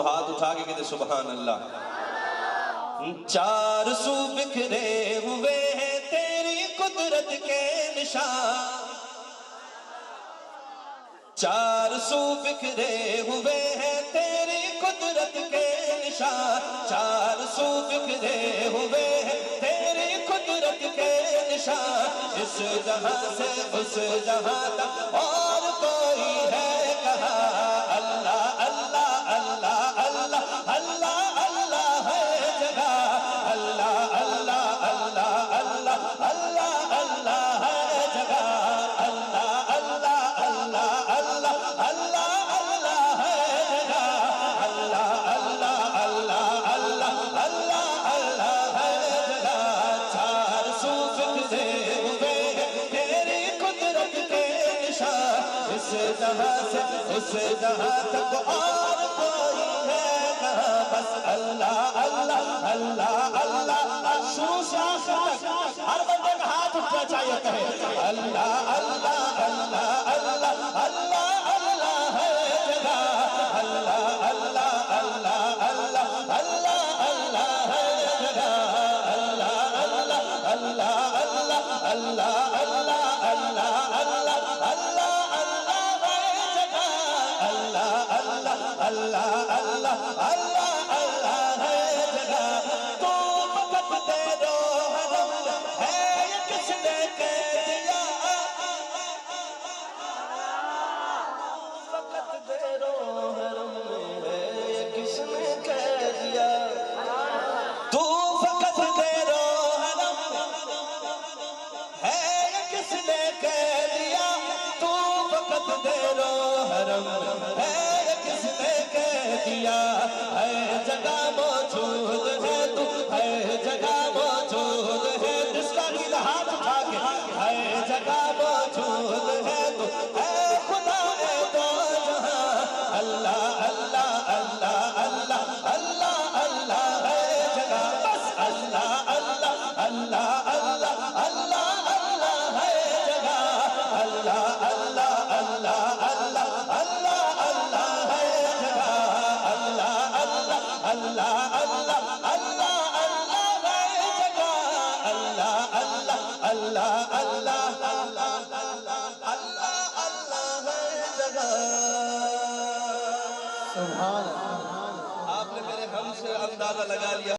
ہاتھ اٹھا کے کہتے سبحان اللہ۔ چار سو بکھرے ہوئے ہیں تیری قدرت کے نشان، چار سو بکھرے ہوئے ہیں تیری قدرت کے نشان، چار سو بکھرے ہوئے ہیں تیری قدرت کے نشان، اس جہاں سے اس جہاں تک اور کوئی ہے کہاں، اللہ اللہ اللہ اللہ اللہ اللہ ہے جگہ، اللہ اللہ اللہ اللہ اللہ اللہ ہے جگہ، اللہ اللہ اللہ اللہ اللہ اللہ ہے جگہ، اللہ اللہ اللہ اللہ اللہ اللہ ہے جگہ، چار سو بکھرے ہوئے ہیں تیری قدرت کے نشان، اس جہاں سے اس جہاں تک اور کوئی ہے کہاں، بس اللہ اللہ اللہ اللہ، شروع سے آخر تک ہر بندے کا ہاتھ اٹھنا چاہیے کہے اللہ اللہ اللہ اللہ اللہ اللہ ہے جگہ، اللہ اللہ اللہ اللہ اللہ اللہ ہے جگہ، اللہ اللہ اللہ اللہ اللہ اللہ اللہ اللہ اللہ اللہ ہے جگہ، اللہ اللہ اللہ اللہ اللہ اللہ ہے جگہ، تو فقط تیرو حرم ہے یہ کس نے کہہ دیا، فقط تیرو حرم ہے یہ کس نے کہہ دیا، تو فقط تیرو حرم ہے یہ کس نے کہہ دیا، تو فقط تیرو حرم ہے یہ کس نے کہہ دیا، ہے جگہ موجود ہے تو ہے جگہ موجود ہے، جس کا دل ہاتھ اٹھا کے ہے جگہ موجود ہے تو اے خدا اے دو جہاں، اللہ اللہ اللہ اللہ اللہ اللہ ہے جگہ، بس اللہ اللہ اللہ اللہ اللہ اللہ ہے جگہ، اللہ اللہ اللہ اللہ اللہ اللہ ہے جگہ، اللہ اللہ اللہ اللہ اللہ اللہ ہے جگہ، اللہ اللہ اللہ اللہ اللہ اللہ اللہ ہے جگہ۔ سبحان اللہ۔ آپ نے میرے ہم سے اندازہ لگا لیا۔